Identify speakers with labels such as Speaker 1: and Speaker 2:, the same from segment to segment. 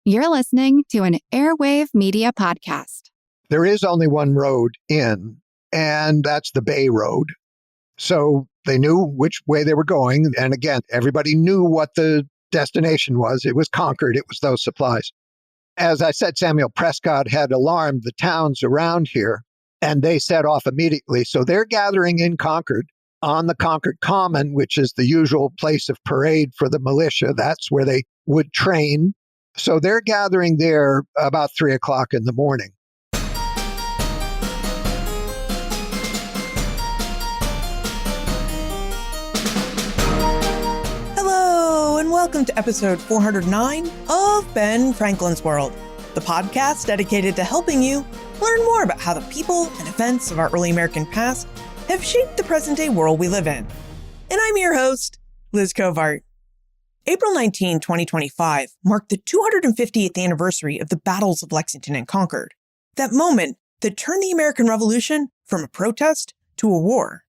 Speaker 1: You're listening to an Airwave Media Podcast.
Speaker 2: There is only one road in, and that's the Bay Road. So they knew which way they were going. And again, everybody knew what the destination was. It was Concord. It was those supplies. As I said, Samuel Prescott had alarmed the towns around here, and they set off immediately. So they're gathering in Concord on the Concord Common, which is the usual place of parade for the militia. That's where they would train. So they're gathering there about 3 o'clock in the morning.
Speaker 3: And welcome to episode 409 of Ben Franklin's World, the podcast dedicated to helping you learn more about how the people and events of our early American past have shaped the present-day world we live in. And I'm your host, Liz Covart. April 19, 2025 marked the 250th anniversary of the battles of Lexington and Concord, that moment that turned the American Revolution from a protest to a war.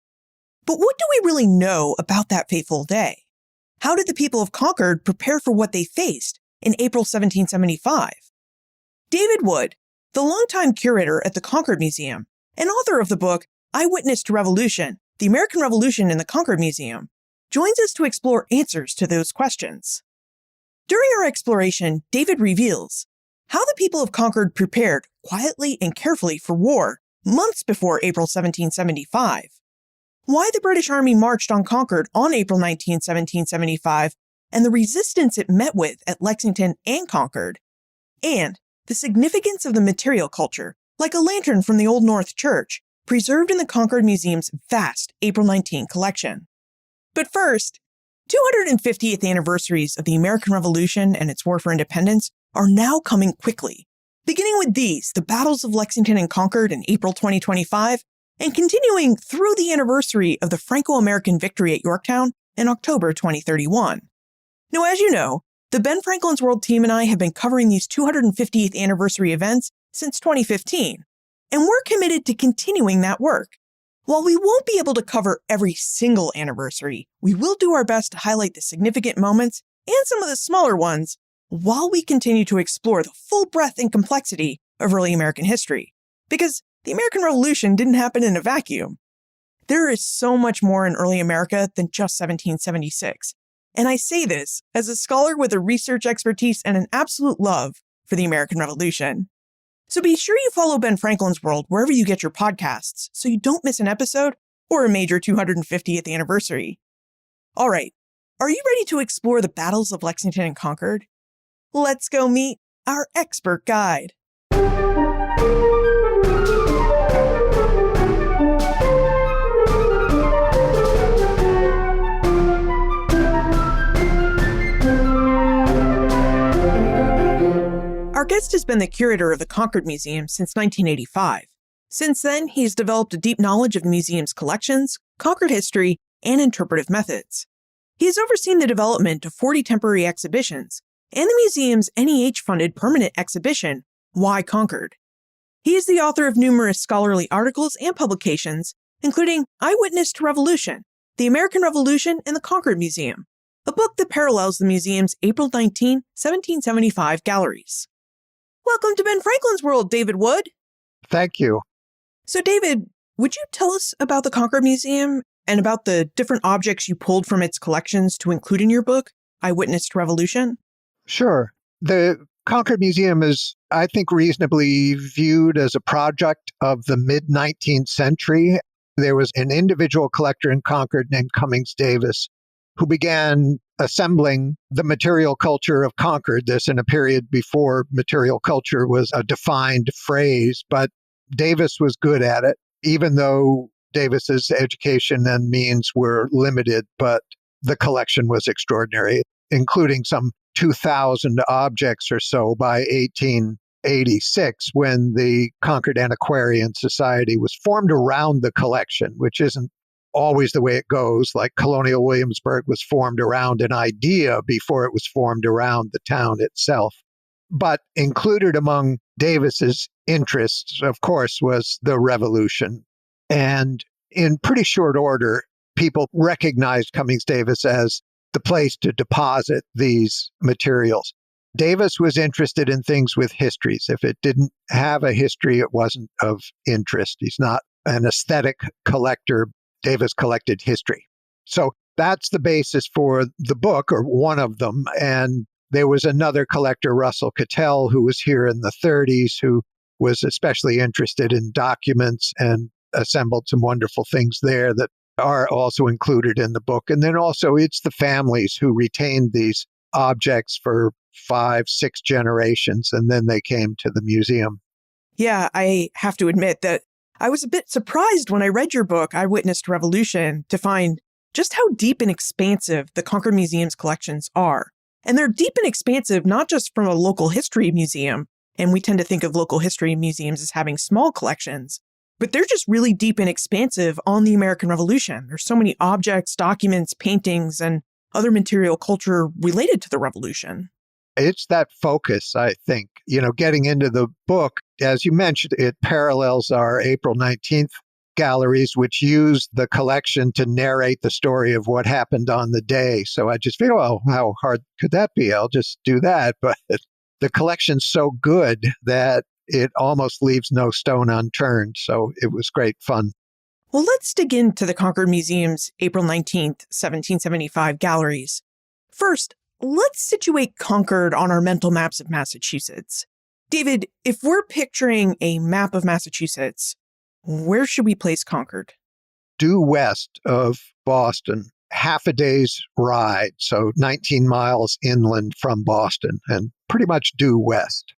Speaker 3: But what do we really know about that fateful day? How did the people of Concord prepare for what they faced in April 1775? David Wood, the longtime curator at the Concord Museum and author of the book Eyewitness to Revolution, The American Revolution in the Concord Museum, joins us to explore answers to those questions. During our exploration, David reveals how the people of Concord prepared quietly and carefully for war months before April 1775. Why the British Army marched on Concord on April 19, 1775, and the resistance it met with at Lexington and Concord, and the significance of the material culture, like a lantern from the Old North Church, preserved in the Concord Museum's vast April 19 collection. But first, 250th anniversaries of the American Revolution and its war for independence are now coming quickly, beginning with these, the battles of Lexington and Concord in April 2025, and continuing through the anniversary of the Franco-American victory at Yorktown in October 2031. Now, as you know, the Ben Franklin's World team and I have been covering these 250th anniversary events since 2015, and we're committed to continuing that work. While we won't be able to cover every single anniversary, we will do our best to highlight the significant moments and some of the smaller ones while we continue to explore the full breadth and complexity of early American history. Because the American Revolution didn't happen in a vacuum. There is so much more in early America than just 1776. And I say this as a scholar with a research expertise and an absolute love for the American Revolution. So be sure you follow Ben Franklin's World wherever you get your podcasts so you don't miss an episode or a major 250th anniversary. All right, are you ready to explore the battles of Lexington and Concord? Let's go meet our expert guide. Our guest has been the curator of the Concord Museum since 1985. Since then, he's developed a deep knowledge of the museum's collections, Concord history, and interpretive methods. He has overseen the development of 40 temporary exhibitions and the museum's NEH-funded permanent exhibition, Why Concord? He is the author of numerous scholarly articles and publications, including Eyewitness to Revolution, The American Revolution in the Concord Museum, a book that parallels the museum's April 19, 1775 galleries. Welcome to Ben Franklin's World, David Wood.
Speaker 2: Thank you.
Speaker 3: So, David, would you tell us about the Concord Museum and about the different objects you pulled from its collections to include in your book, Eyewitness to Revolution?
Speaker 2: Sure. The Concord Museum is, I think, reasonably viewed as a project of the mid-19th century. There was an individual collector in Concord named Cummings Davis who began assembling the material culture of Concord, this in a period before material culture was a defined phrase, but Davis was good at it, even though Davis's education and means were limited, but the collection was extraordinary, including some 2,000 objects or so by 1886, when the Concord Antiquarian Society was formed around the collection, which isn't always the way it goes. Like Colonial Williamsburg was formed around an idea before it was formed around the town itself. But included among Davis's interests, of course, was the Revolution. And in pretty short order, people recognized Cummings Davis as the place to deposit these materials. Davis was interested in things with histories. If it didn't have a history, it wasn't of interest. He's not an aesthetic collector. Davis collected history. So that's the basis for the book, or one of them. And there was another collector, Russell Cattell, who was here in the 30s, who was especially interested in documents and assembled some wonderful things there that are also included in the book. And then also it's the families who retained these objects for 5, 6 generations, and then they came to the museum.
Speaker 3: Yeah, I have to admit that I was a bit surprised when I read your book, Eyewitness to Revolution, to find just how deep and expansive the Concord Museum's collections are. And they're deep and expansive not just from a local history museum, and we tend to think of local history museums as having small collections, but they're just really deep and expansive on the American Revolution. There's so many objects, documents, paintings, and other material culture related to the Revolution.
Speaker 2: It's that focus, I think. Getting into the book, as you mentioned, it parallels our April 19th galleries, which use the collection to narrate the story of what happened on the day. So I just feel, well, how hard could that be? I'll just do that. But the collection's so good that it almost leaves no stone unturned. So it was great fun.
Speaker 3: Well, let's dig into the Concord Museum's April 19th, 1775 galleries. First, let's situate Concord on our mental maps of Massachusetts. David, if we're picturing a map of Massachusetts, where should we place Concord?
Speaker 2: Due west of Boston, half a day's ride, so 19 miles inland from Boston, and pretty much due west.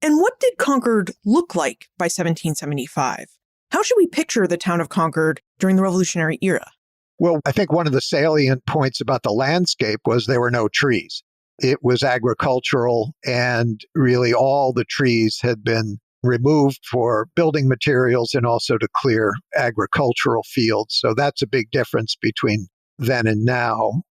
Speaker 3: And what did Concord look like by 1775? How should we picture the town of Concord during the Revolutionary era?
Speaker 2: Well, I think one of the salient points about the landscape was there were no trees. It was agricultural, and really all the trees had been removed for building materials and also to clear agricultural fields. So that's a big difference between then and now.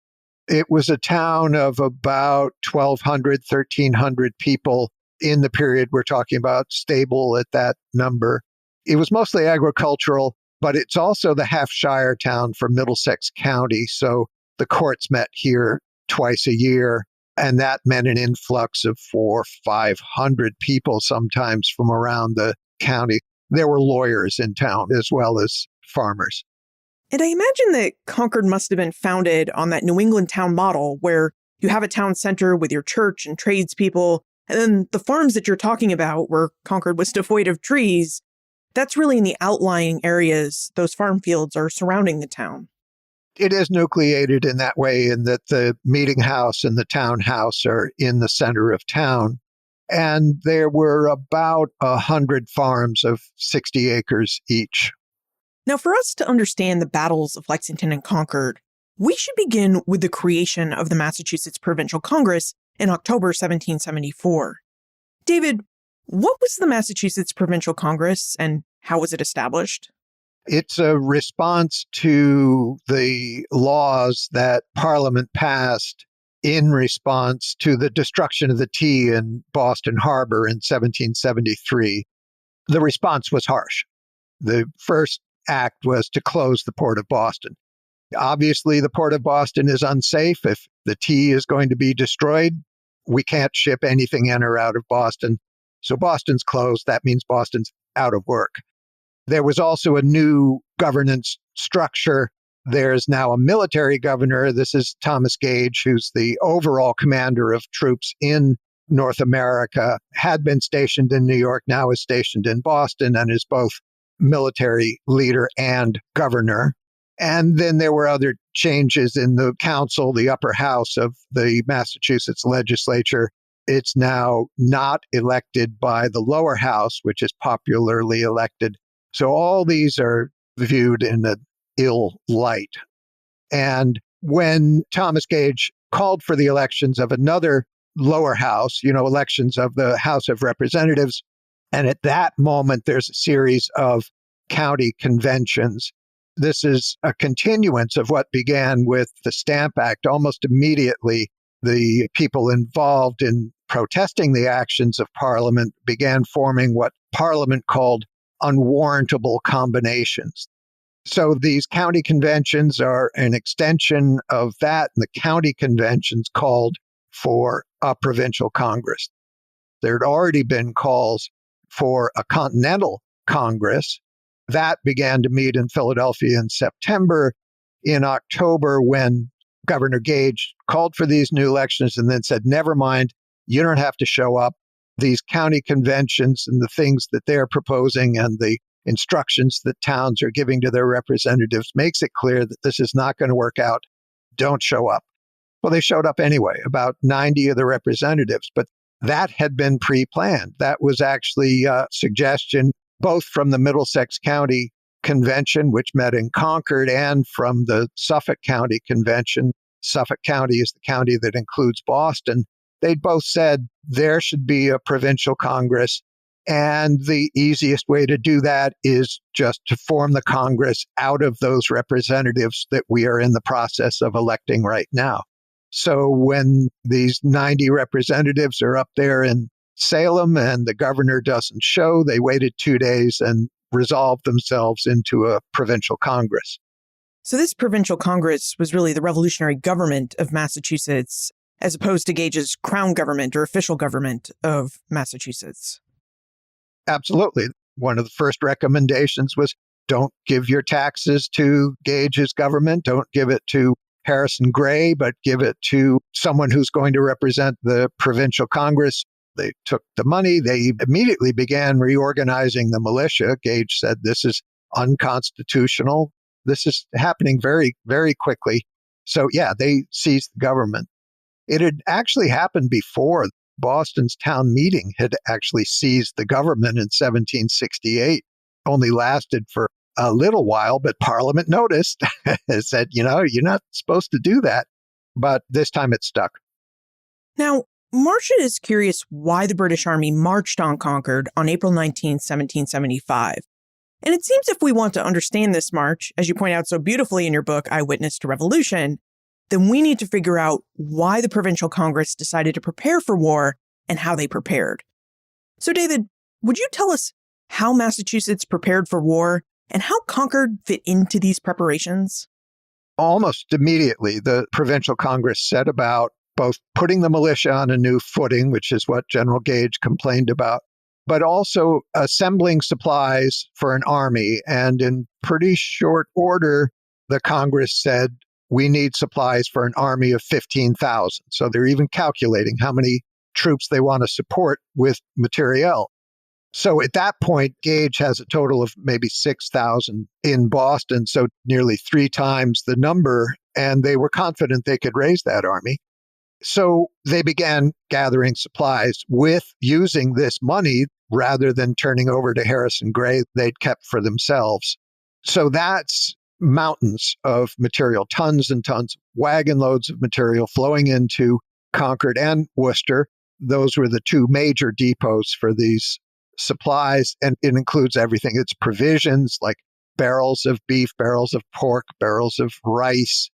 Speaker 2: It was a town of about 1,200, 1,300 people in the period we're talking about, stable at that number. It was mostly agricultural, but it's also the half-shire town for Middlesex County. So the courts met here twice a year, and that meant an influx of 400 or 500 people sometimes from around the county. There were lawyers in town as well as farmers.
Speaker 3: And I imagine that Concord must have been founded on that New England town model where you have a town center with your church and tradespeople, and then the farms that you're talking about where Concord was devoid of trees, that's really in the outlying areas. Those farm fields are surrounding the town.
Speaker 2: It is nucleated in that way, in that the meeting house and the townhouse are in the center of town. And there were about 100 farms of 60 acres each.
Speaker 3: Now, for us to understand the battles of Lexington and Concord, we should begin with the creation of the Massachusetts Provincial Congress in October 1774. David, what was the Massachusetts Provincial Congress and how was it established?
Speaker 2: It's a response to the laws that Parliament passed in response to the destruction of the tea in Boston Harbor in 1773. The response was harsh. The first act was to close the Port of Boston. Obviously, the Port of Boston is unsafe. If the tea is going to be destroyed, we can't ship anything in or out of Boston. So Boston's closed. That means Boston's out of work. There was also a new governance structure. There's now a military governor. This is Thomas Gage, who's the overall commander of troops in North America, had been stationed in New York, now is stationed in Boston, and is both military leader and governor. And then there were other changes in the council, the upper house of the Massachusetts legislature. It's now not elected by the lower house, which is popularly elected. So all these are viewed in an ill light. And when Thomas Gage called for the elections of another lower house, elections of the House of Representatives, and at that moment, there's a series of county conventions. This is a continuance of what began with the Stamp Act. Almost immediately, the people involved in protesting the actions of Parliament began forming what Parliament called unwarrantable combinations. So these county conventions are an extension of that, and the county conventions called for a provincial Congress. There had already been calls for a continental Congress. That began to meet in Philadelphia in September. In October, when Governor Gage called for these new elections and then said, never mind, you don't have to show up. These county conventions and the things that they're proposing and the instructions that towns are giving to their representatives makes it clear that this is not going to work out. Don't show up. Well, they showed up anyway, about 90 of the representatives, but that had been pre-planned. That was actually a suggestion both from the Middlesex County Convention, which met in Concord, and from the Suffolk County Convention. Suffolk County is the county that includes Boston. They both said there should be a provincial Congress, and the easiest way to do that is just to form the Congress out of those representatives that we are in the process of electing right now. So when these 90 representatives are up there in Salem and the governor doesn't show, they waited 2 days and resolved themselves into a provincial Congress.
Speaker 3: So this provincial Congress was really the revolutionary government of Massachusetts, as opposed to Gage's crown government or official government of Massachusetts.
Speaker 2: Absolutely. One of the first recommendations was don't give your taxes to Gage's government. Don't give it to Harrison Gray, but give it to someone who's going to represent the provincial Congress. They took the money. They immediately began reorganizing the militia. Gage said, this is unconstitutional. This is happening very, very quickly. So yeah, they seized the government. It had actually happened before. Boston's town meeting had actually seized the government in 1768. Only lasted for a little while, but Parliament noticed and said, you're not supposed to do that. But this time it stuck.
Speaker 3: Now, Marcia is curious why the British Army marched on Concord on April 19, 1775. And it seems if we want to understand this march, as you point out so beautifully in your book, Eyewitness to Revolution, then we need to figure out why the Provincial Congress decided to prepare for war and how they prepared. So, David, would you tell us how Massachusetts prepared for war and how Concord fit into these preparations?
Speaker 2: Almost immediately, the Provincial Congress set about both putting the militia on a new footing, which is what General Gage complained about, but also assembling supplies for an army. And in pretty short order, the Congress said, we need supplies for an army of 15,000. So they're even calculating how many troops they want to support with materiel. So at that point, Gage has a total of maybe 6,000 in Boston, so nearly 3 times the number, and they were confident they could raise that army. So they began gathering supplies with using this money rather than turning over to Harrison Gray they'd kept for themselves. So that's mountains of material, tons and tons, wagon loads of material flowing into Concord and Worcester. Those were the 2 major depots for these supplies, and it includes everything. It's provisions like barrels of beef, barrels of pork, barrels of rice,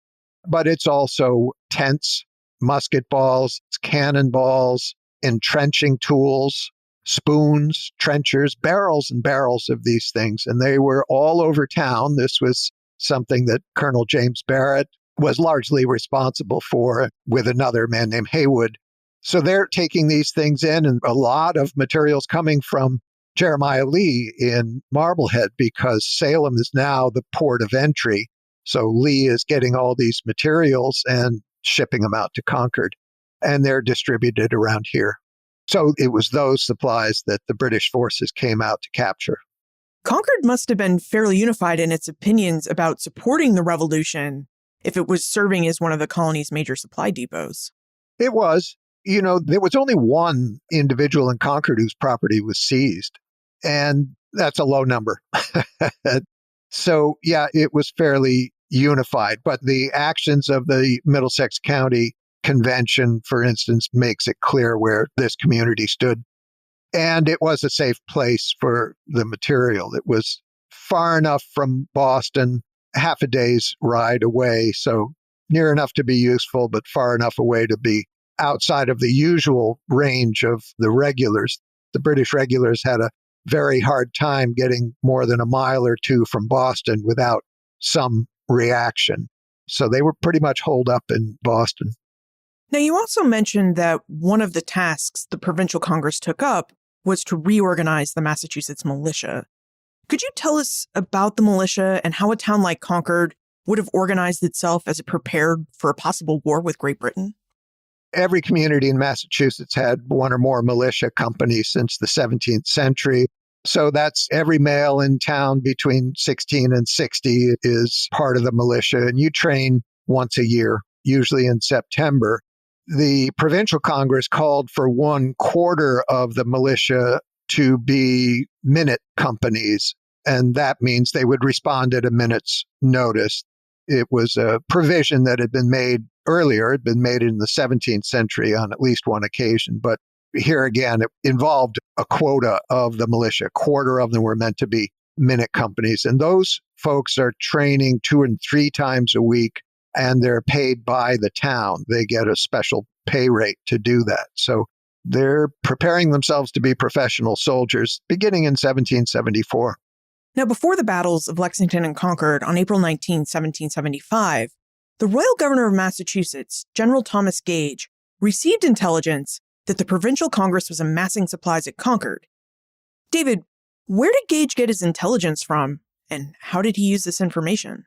Speaker 2: but it's also tents, musket balls, it's cannonballs, entrenching tools, spoons, trenchers, barrels and barrels of these things. And they were all over town. This was something that Colonel James Barrett was largely responsible for with another man named Haywood. So they're taking these things in, and a lot of materials coming from Jeremiah Lee in Marblehead, because Salem is now the port of entry. So Lee is getting all these materials and shipping them out to Concord, and they're distributed around here. So it was those supplies that the British forces came out to capture.
Speaker 3: Concord must have been fairly unified in its opinions about supporting the revolution if it was serving as one of the colony's major supply depots.
Speaker 2: It was. There was only one individual in Concord whose property was seized, and that's a low number. So, yeah, it was fairly unified. But the actions of the Middlesex County Convention, for instance, makes it clear where this community stood. And it was a safe place for the material. It was far enough from Boston, half a day's ride away, so near enough to be useful, but far enough away to be outside of the usual range of the regulars. The British regulars had a very hard time getting more than a mile or 2 from Boston without some reaction. So they were pretty much holed up in Boston.
Speaker 3: Now, you also mentioned that one of the tasks the Provincial Congress took up was to reorganize the Massachusetts militia. Could you tell us about the militia and how a town like Concord would have organized itself as it prepared for a possible war with Great Britain?
Speaker 2: Every community in Massachusetts had one or more militia companies since the 17th century. So that's every male in town between 16 and 60 is part of the militia, and you train once a year, usually in September. The Provincial Congress called for 1/4 of the militia to be minute companies, and that means they would respond at a minute's notice. It was a provision that had been made earlier, had been made in the 17th century on at least one occasion, but here again, it involved a quota of the militia. A quarter of them were meant to be minute companies, and those folks are training 2 and 3 times a week, and they're paid by the town. They get a special pay rate to do that. So they're preparing themselves to be professional soldiers beginning in 1774.
Speaker 3: Now, before the battles of Lexington and Concord on April 19, 1775, the royal governor of Massachusetts, General Thomas Gage, received intelligence that the Provincial Congress was amassing supplies at Concord. David, where did Gage get his intelligence from, and how did he use this information?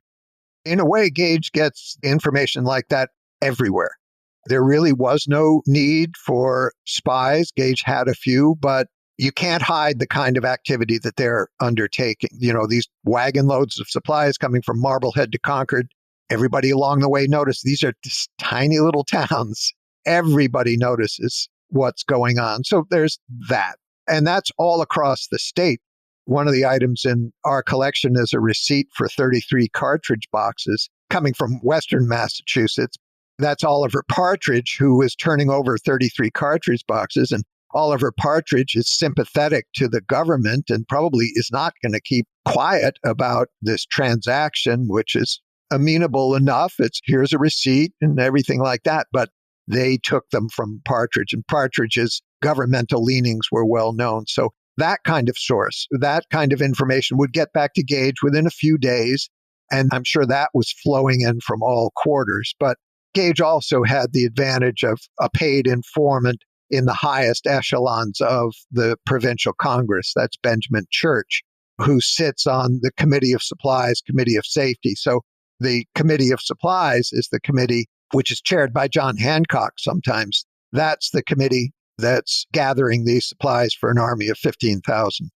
Speaker 2: In a way, Gage gets information like that everywhere. There really was no need for spies. Gage had a few, but you can't hide the kind of activity that they're undertaking. You know, these wagon loads of supplies coming from Marblehead to Concord. Everybody along the way noticed these are just tiny little towns. Everybody notices what's going on. So there's that. And that's all across the state. One of the items in our collection is a receipt for 33 cartridge boxes coming from Western Massachusetts. That's Oliver Partridge, who is turning over 33 cartridge boxes. And Oliver Partridge is sympathetic to the government and probably is not going to keep quiet about this transaction, which is amenable enough. It's here's a receipt and everything like that. But they took them from Partridge, and Partridge's governmental leanings were well known. So that kind of source, that kind of information would get back to Gage within a few days. And I'm sure that was flowing in from all quarters. But Gage also had the advantage of a paid informant in the highest echelons of the Provincial Congress. That's Benjamin Church, who sits on the Committee of Supplies, Committee of Safety. So the Committee of Supplies is the committee which is chaired by John Hancock sometimes. That's the committee that's gathering these supplies for an army of 15,000.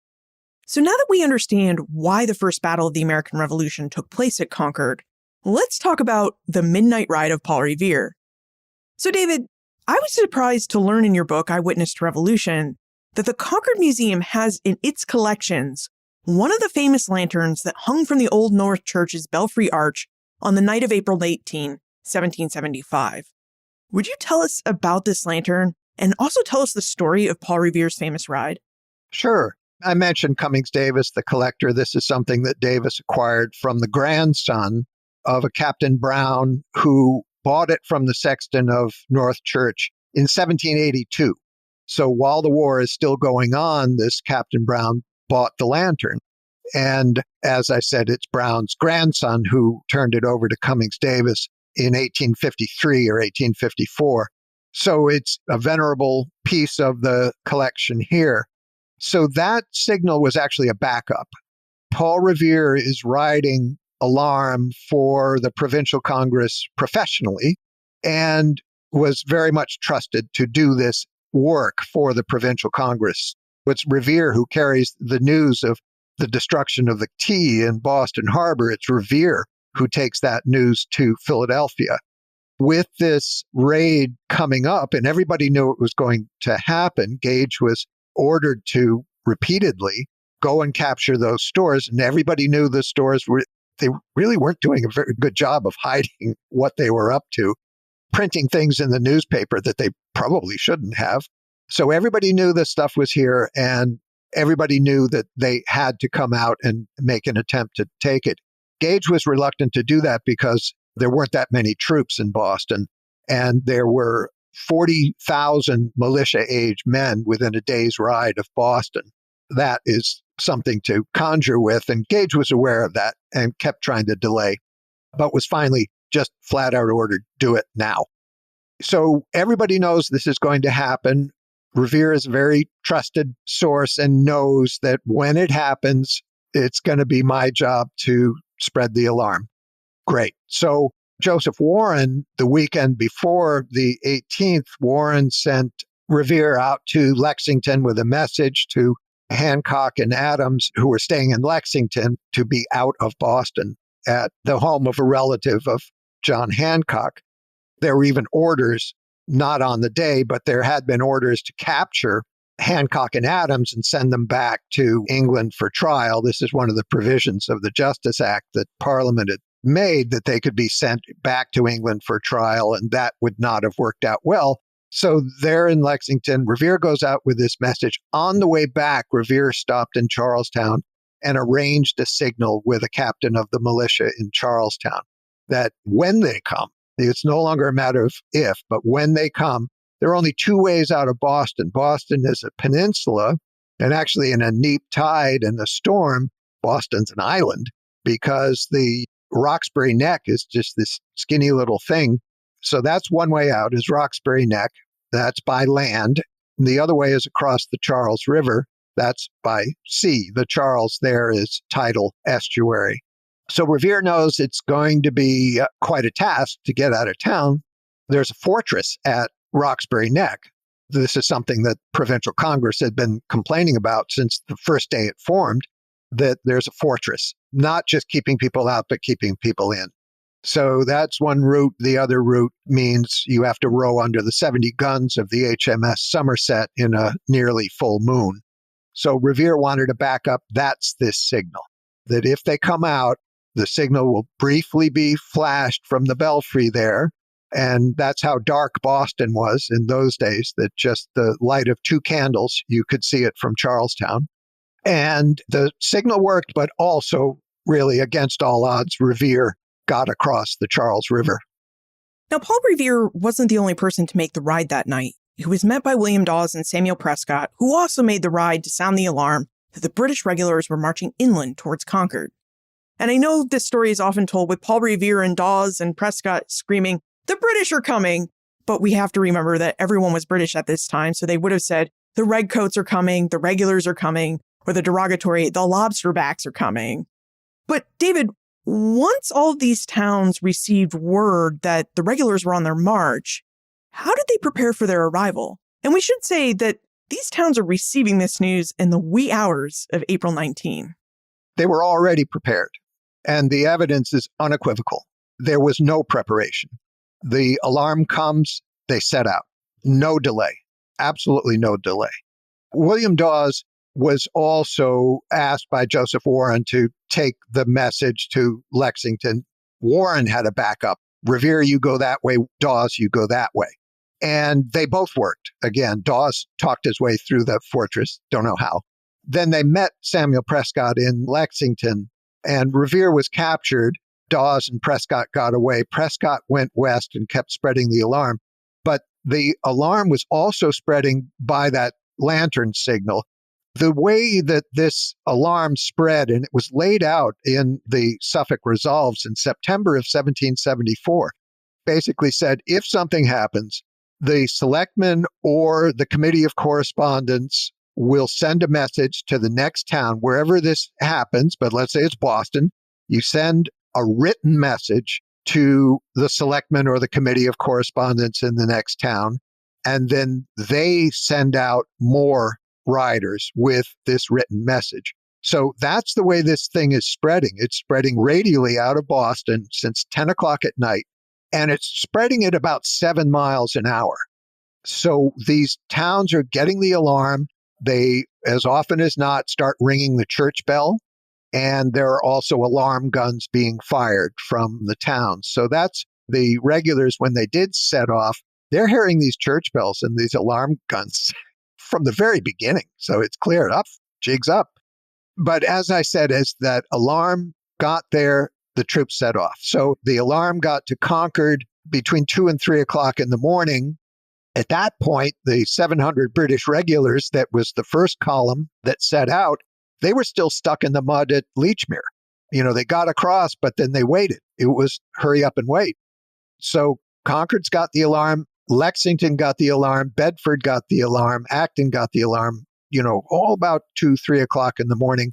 Speaker 3: So now that we understand why the first battle of the American Revolution took place at Concord, let's talk about the midnight ride of Paul Revere. So David, I was surprised to learn in your book, Eyewitness to Revolution, that the Concord Museum has in its collections one of the famous lanterns that hung from the Old North Church's belfry arch on the night of April 18, 1775. Would you tell us about this lantern and also tell us the story of Paul Revere's famous ride?
Speaker 2: Sure. I mentioned Cummings Davis, the collector. This is something that Davis acquired from the grandson of a Captain Brown who bought it from the sexton of North Church in 1782. So while the war is still going on, this Captain Brown bought the lantern. And as I said, it's Brown's grandson who turned it over to Cummings Davis in 1853 or 1854. So it's a venerable piece of the collection here. So that signal was actually a backup. Paul Revere is riding alarm for the Provincial Congress professionally and was very much trusted to do this work for the Provincial Congress. It's Revere who carries the news of the destruction of the tea in Boston Harbor. It's Revere who takes that news to Philadelphia. With this raid coming up, and everybody knew it was going to happen, Gage was ordered to repeatedly go and capture those stores. And everybody knew the stores they really weren't doing a very good job of hiding what they were up to, printing things in the newspaper that they probably shouldn't have. So everybody knew this stuff was here, and everybody knew that they had to come out and make an attempt to take it. Gage was reluctant to do that because there weren't that many troops in Boston, and there were 40,000 militia-age men within a day's ride of Boston. That is something to conjure with, and Gage was aware of that and kept trying to delay, but was finally just flat out ordered, do it now. So everybody knows this is going to happen. Revere is a very trusted source and knows that when it happens, it's going to be my job to spread the alarm. Great. So Joseph Warren, the weekend before the 18th, Warren sent Revere out to Lexington with a message to Hancock and Adams, who were staying in Lexington, to be out of Boston at the home of a relative of John Hancock. There were even orders, not on the day, but there had been orders to capture Hancock and Adams and send them back to England for trial. This is one of the provisions of the Justice Act that Parliament had made, that they could be sent back to England for trial, and that would not have worked out well. So they're in Lexington. Revere goes out with this message. On the way back, Revere stopped in Charlestown and arranged a signal with a captain of the militia in Charlestown that when they come, it's no longer a matter of if, but when they come, there are only two ways out of Boston. Boston is a peninsula, and actually in a neap tide and a storm, Boston's an island, because the Roxbury Neck is just this skinny little thing. So that's one way out, is Roxbury Neck. That's by land. And the other way is across the Charles River. That's by sea. The Charles there is tidal estuary. So Revere knows it's going to be quite a task to get out of town. There's a fortress at Roxbury Neck. This is something that Provincial Congress had been complaining about since the first day it formed, that there's a fortress, not just keeping people out, but keeping people in. So that's one route. The other route means you have to row under the 70 guns of the HMS Somerset in a nearly full moon. So Revere wanted to back up. That's this signal, that if they come out, the signal will briefly be flashed from the belfry there. And that's how dark Boston was in those days, that just the light of two candles, you could see it from Charlestown. And the signal worked, but also really against all odds, Revere got across the Charles River.
Speaker 3: Now, Paul Revere wasn't the only person to make the ride that night. He was met by William Dawes and Samuel Prescott, who also made the ride to sound the alarm that the British regulars were marching inland towards Concord. And I know this story is often told with Paul Revere and Dawes and Prescott screaming, "The British are coming!" But we have to remember that everyone was British at this time, so they would have said, "The redcoats are coming, the regulars are coming," or the derogatory, "The lobsterbacks are coming." But David, once all of these towns received word that the regulars were on their march, how did they prepare for their arrival? And we should say that these towns are receiving this news in the wee hours of April 19.
Speaker 2: They were already prepared, and the evidence is unequivocal. There was no preparation. The alarm comes, they set out. No delay. Absolutely no delay. William Dawes was also asked by Joseph Warren to take the message to Lexington. Warren had a backup. Revere, you go that way. Dawes, you go that way. And they both worked. Again, Dawes talked his way through the fortress. Don't know how. Then they met Samuel Prescott in Lexington, and Revere was captured. Dawes and Prescott got away. Prescott went west and kept spreading the alarm. But the alarm was also spreading by that lantern signal. The way that this alarm spread, and it was laid out in the Suffolk Resolves in September of 1774, basically said, if something happens, the selectmen or the committee of correspondence will send a message to the next town, wherever this happens, but let's say it's Boston. You send a written message to the selectmen or the committee of correspondence in the next town, and then they send out more riders with this written message. So that's the way this thing is spreading. It's spreading radially out of Boston since 10 o'clock at night, and it's spreading at about 7 miles an hour. So these towns are getting the alarm. They, as often as not, start ringing the church bell, and there are also alarm guns being fired from the towns. So that's the regulars, when they did set off, they're hearing these church bells and these alarm guns from the very beginning. So it's clear up, jigs up. But as I said, as that alarm got there, the troops set off. So the alarm got to Concord between 2 and 3 o'clock in the morning. At that point, the 700 British regulars, that was the first column that set out, they were still stuck in the mud at Lechmere. They got across, but then they waited. It was hurry up and wait. So Concord's got the alarm. Lexington got the alarm, Bedford got the alarm, Acton got the alarm, all about 2, 3 o'clock in the morning.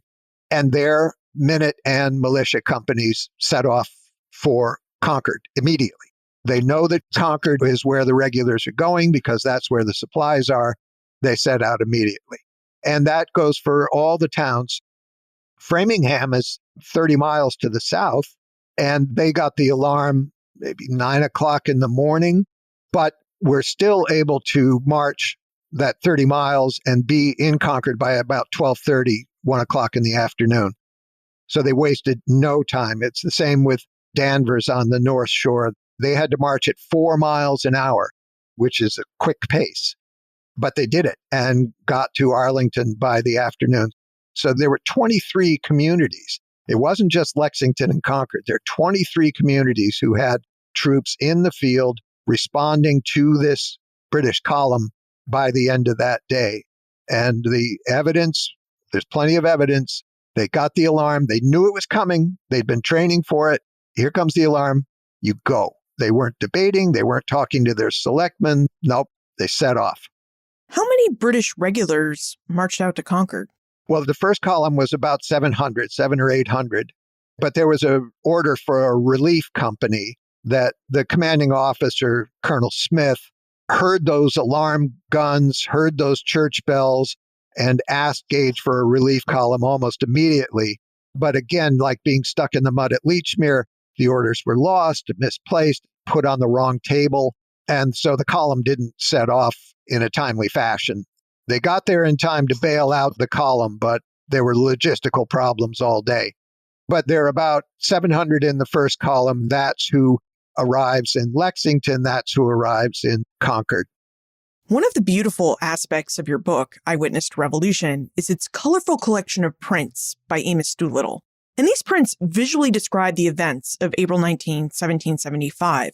Speaker 2: And their minute and militia companies set off for Concord immediately. They know that Concord is where the regulars are going because that's where the supplies are. They set out immediately. And that goes for all the towns. Framingham is 30 miles to the south, and they got the alarm maybe 9 o'clock in the morning, but we're still able to march that 30 miles and be in Concord by about 12:30, 1 o'clock in the afternoon. So they wasted no time. It's the same with Danvers on the North Shore. They had to march at 4 miles an hour, which is a quick pace. But they did it and got to Arlington by the afternoon. So there were 23 communities. It wasn't just Lexington and Concord. There are 23 communities who had troops in the field responding to this British column by the end of that day. And the evidence, there's plenty of evidence. They got the alarm. They knew it was coming. They'd been training for it. Here comes the alarm. You go. They weren't debating. They weren't talking to their selectmen. Nope. They set off.
Speaker 3: How many British regulars marched out to Concord?
Speaker 2: Well, the first column was about 700, 700 or 800. But there was an order for a relief company that the commanding officer, Colonel Smith, heard those alarm guns, heard those church bells, and asked Gage for a relief column almost immediately. But again, like being stuck in the mud at Lechmere, the orders were lost, misplaced, put on the wrong table. And so the column didn't set off in a timely fashion. They got there in time to bail out the column, but there were logistical problems all day. But there are about 700 in the first column. That's who arrives in Lexington. That's who arrives in Concord.
Speaker 3: One of the beautiful aspects of your book, Eyewitness to Revolution, is its colorful collection of prints by Amos Doolittle. And these prints visually describe the events of April 19, 1775.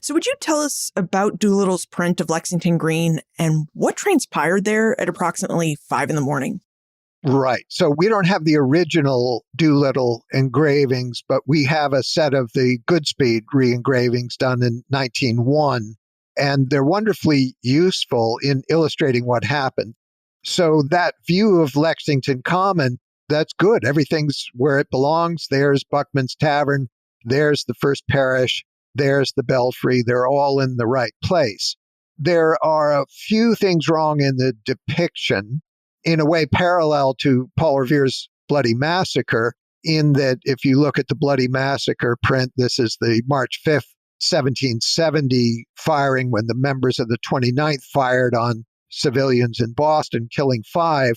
Speaker 3: So would you tell us about Doolittle's print of Lexington Green and what transpired there at approximately 5 in the morning?
Speaker 2: Right. So we don't have the original Doolittle engravings, but we have a set of the Goodspeed re-engravings done in 1901. And they're wonderfully useful in illustrating what happened. So that view of Lexington Common, that's good. Everything's where it belongs. There's Buckman's Tavern. There's the First Parish. There's the Belfry. They're all in the right place. There are a few things wrong in the depiction, in a way parallel to Paul Revere's Bloody Massacre, in that if you look at the Bloody Massacre print, this is the March 5th, 1770 firing when the members of the 29th fired on civilians in Boston, killing 5.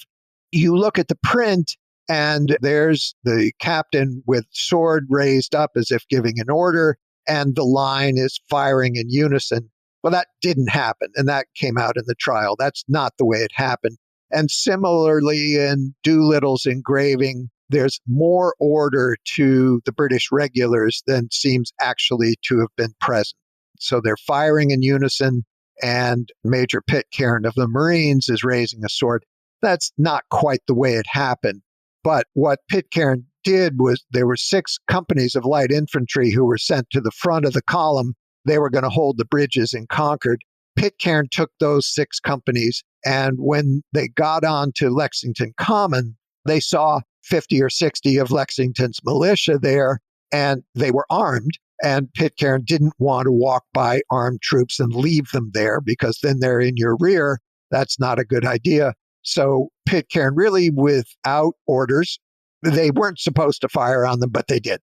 Speaker 2: You look at the print, and there's the captain with sword raised up as if giving an order, and the line is firing in unison. Well, that didn't happen, and that came out in the trial. That's not the way it happened. And similarly, in Doolittle's engraving, there's more order to the British regulars than seems actually to have been present. So they're firing in unison, and Major Pitcairn of the Marines is raising a sword. That's not quite the way it happened. But what Pitcairn did was there were 6 companies of light infantry who were sent to the front of the column. They were going to hold the bridges in Concord. Pitcairn took those 6 companies, and when they got on to Lexington Common, they saw 50 or 60 of Lexington's militia there, and they were armed. And Pitcairn didn't want to walk by armed troops and leave them there because then they're in your rear. That's not a good idea. So Pitcairn really, without orders, they weren't supposed to fire on them, but they did.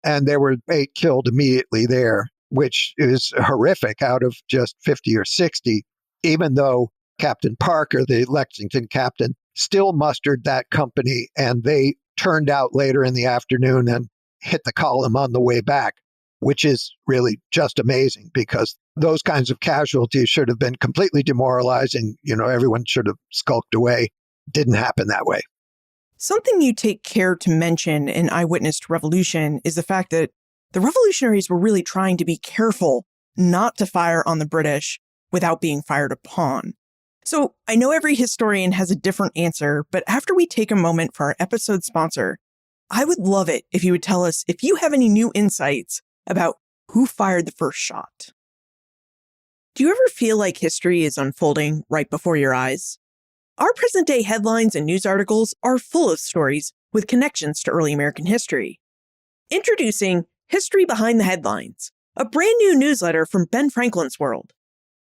Speaker 2: And there were 8 killed immediately there, which is horrific out of just 50 or 60, even though Captain Parker, the Lexington captain, still mustered that company, and they turned out later in the afternoon and hit the column on the way back, which is really just amazing because those kinds of casualties should have been completely demoralizing. Everyone should have skulked away. Didn't happen that way.
Speaker 3: Something you take care to mention in Eyewitness to Revolution is the fact that the revolutionaries were really trying to be careful not to fire on the British without being fired upon. So I know every historian has a different answer, but after we take a moment for our episode sponsor, I would love it if you would tell us if you have any new insights about who fired the first shot. Do you ever feel like history is unfolding right before your eyes? Our present-day headlines and news articles are full of stories with connections to early American history. Introducing History Behind the Headlines, a brand new newsletter from Ben Franklin's World.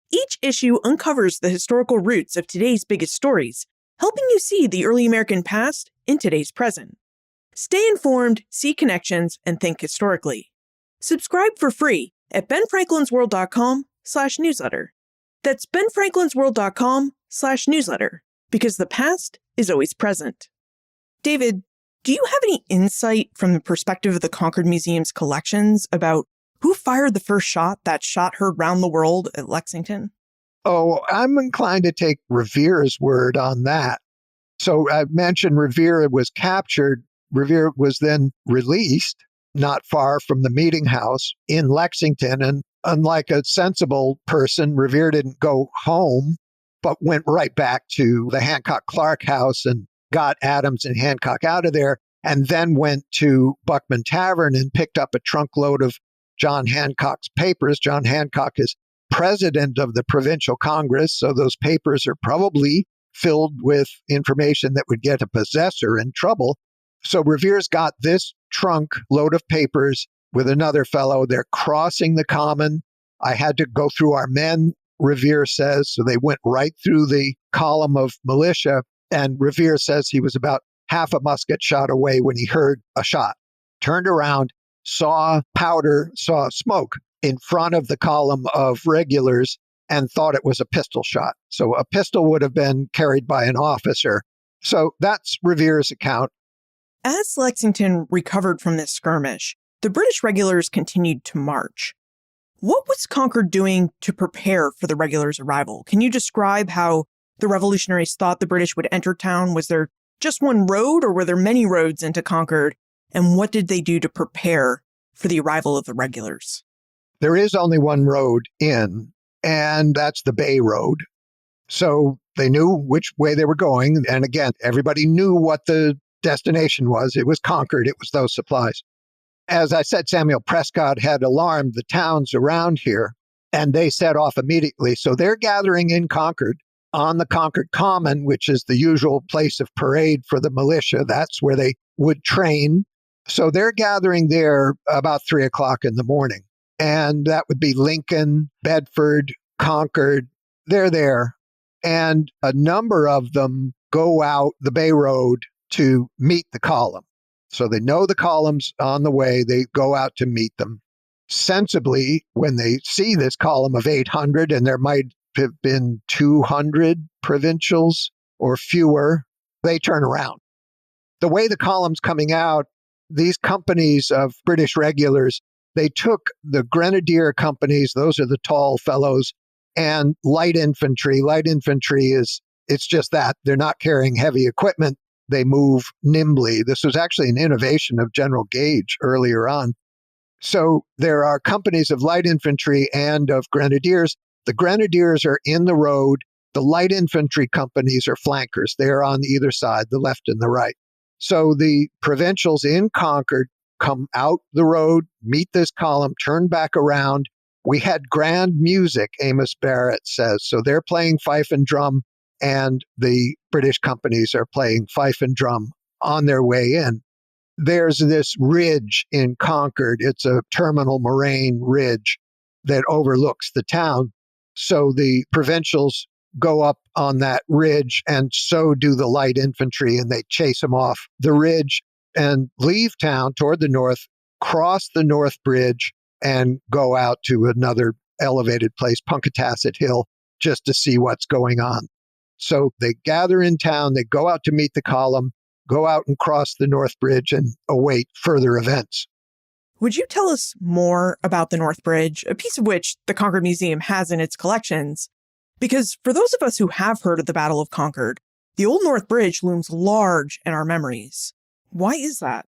Speaker 3: Each issue uncovers the historical roots of today's biggest stories, helping you see the early American past in today's present. Stay informed, see connections, and think historically. Subscribe for free at benfranklinsworld.com/newsletter. That's benfranklinsworld.com/newsletter, because the past is always present. David, do you have any insight from the perspective of the Concord Museum's collections about who fired the first shot that shot heard round the world at Lexington?
Speaker 2: Oh, I'm inclined to take Revere's word on that. So I mentioned Revere was captured. Revere was then released not far from the meeting house in Lexington. And unlike a sensible person, Revere didn't go home, but went right back to the Hancock Clark house and got Adams and Hancock out of there, and then went to Buckman Tavern and picked up a trunk load of John Hancock's papers. John Hancock is president of the Provincial Congress, so those papers are probably filled with information that would get a possessor in trouble. So Revere's got this trunk load of papers with another fellow. They're crossing the common. I had to go through our men, Revere says, so they went right through the column of militia. And Revere says he was about half a musket shot away when he heard a shot, turned around, saw powder, saw smoke in front of the column of regulars, and thought it was a pistol shot. So a pistol would have been carried by an officer. So that's Revere's account.
Speaker 3: As Lexington recovered from this skirmish, the British regulars continued to march. What was Concord doing to prepare for the regulars' arrival? Can you describe how the Revolutionaries thought the British would enter town? Was there just one road, or were there many roads into Concord? And what did they do to prepare for the arrival of the regulars?
Speaker 2: There is only one road in, and that's the Bay Road. So they knew which way they were going. And again, everybody knew what the destination was. It was Concord. It was those supplies. As I said, Samuel Prescott had alarmed the towns around here, and they set off immediately. So they're gathering in Concord on the Concord Common, which is the usual place of parade for the militia. That's where they would train. So they're gathering there about 3 o'clock in the morning. And that would be Lincoln, Bedford, Concord. They're there. And a number of them go out the Bay Road to meet the column. So they know the column's on the way. They go out to meet them. Sensibly, when they see this column of 800, and there might have been 200 provincials or fewer, they turn around. The way the column's coming out, these companies of British regulars, they took the grenadier companies, those are the tall fellows, and light infantry. Light infantry it's just that. They're not carrying heavy equipment. They move nimbly. This was actually an innovation of General Gage earlier on. So there are companies of light infantry and of grenadiers. The grenadiers are in the road. The light infantry companies are flankers. They are on either side, the left and the right. So the provincials in Concord come out the road, meet this column, turn back around. We had grand music, Amos Barrett says. So they're playing fife and drum, and the British companies are playing fife and drum on their way in. There's this ridge in Concord. It's a terminal moraine ridge that overlooks the town. So the provincials go up on that ridge, and so do the light infantry, and they chase them off the ridge and leave town toward the north, cross the North Bridge, and go out to another elevated place, Punkatasset Hill, just to see what's going on. So they gather in town, they go out to meet the column, go out and cross the North Bridge and await further events.
Speaker 3: Would you tell us more about the North Bridge, a piece of which the Concord Museum has in its collections? Because for those of us who have heard of the Battle of Concord, the Old North Bridge looms large in our memories. Why is that?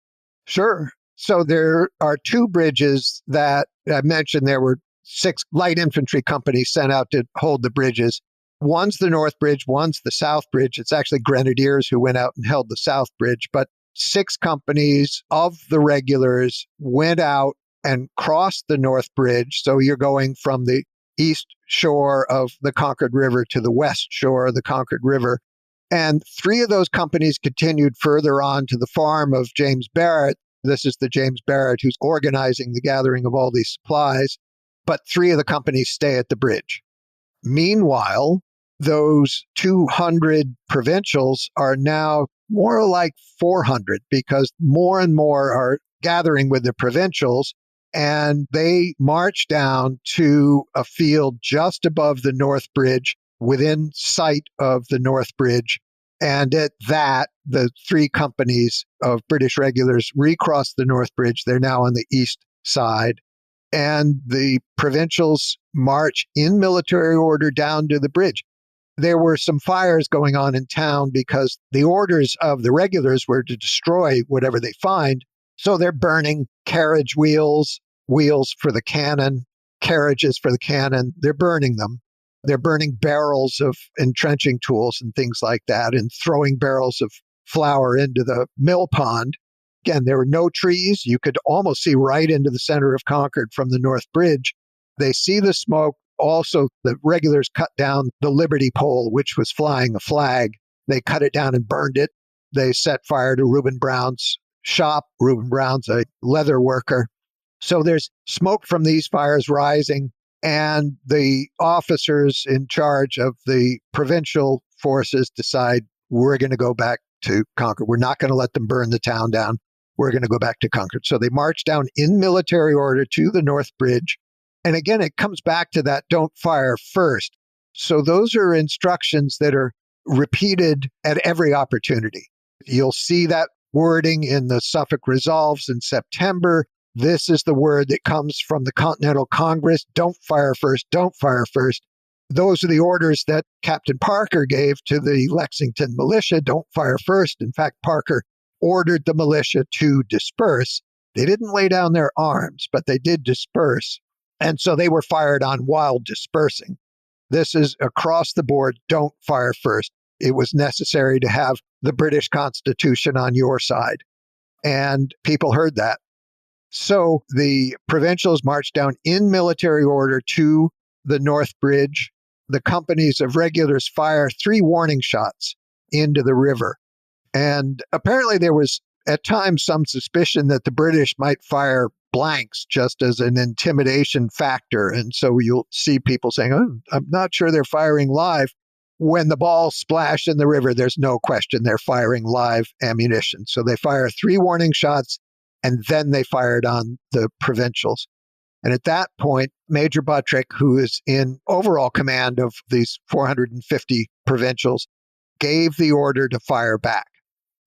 Speaker 2: Sure. So there are two bridges that I mentioned. There were 6 light infantry companies sent out to hold the bridges. One's the North Bridge, one's the South Bridge. It's actually grenadiers who went out and held the South Bridge. But 6 companies of the regulars went out and crossed the North Bridge. So you're going from the east shore of the Concord River to the west shore of the Concord River. And 3 of those companies continued further on to the farm of James Barrett. This is the James Barrett who's organizing the gathering of all these supplies. But 3 of the companies stay at the bridge. Meanwhile, those 200 provincials are now more like 400 because more and more are gathering with the provincials, and they march down to a field just above the North Bridge, within sight of the North Bridge. And at that, the 3 companies of British regulars recross the North Bridge. They're now on the east side. And the provincials march in military order down to the bridge. There were some fires going on in town because the orders of the regulars were to destroy whatever they find. So they're burning carriage wheels, wheels for the cannon, carriages for the cannon. They're burning them. They're burning barrels of entrenching tools and things like that, and throwing barrels of flour into the mill pond. Again, there were no trees. You could almost see right into the center of Concord from the North Bridge. They see the smoke. Also, the regulars cut down the Liberty pole, which was flying a flag. They cut it down and burned it. They set fire to Reuben Brown's shop. Reuben Brown's a leather worker. So there's smoke from these fires rising, and the officers in charge of the provincial forces decide, we're going to go back to Concord. We're not going to let them burn the town down. We're going to go back to Concord. So they march down in military order to the North Bridge. And again, it comes back to that don't fire first. So those are instructions that are repeated at every opportunity. You'll see that wording in the Suffolk Resolves in September. This is the word that comes from the Continental Congress. Don't fire first. Don't fire first. Those are the orders that Captain Parker gave to the Lexington militia. Don't fire first. In fact, Parker ordered the militia to disperse. They didn't lay down their arms, but they did disperse. And so they were fired on while dispersing. This is across the board. Don't fire first. It was necessary to have the British Constitution on your side. And people heard that. So the provincials marched down in military order to the North Bridge. The companies of regulars fire 3 warning shots into the river. And apparently there was at times some suspicion that the British might fire blanks just as an intimidation factor. And so you'll see people saying, oh, I'm not sure they're firing live. When the balls splash in the river, there's no question they're firing live ammunition. So they fire 3 warning shots, and then they fired on the provincials. And at that point, Major Buttrick, who is in overall command of these 450 provincials, gave the order to fire back.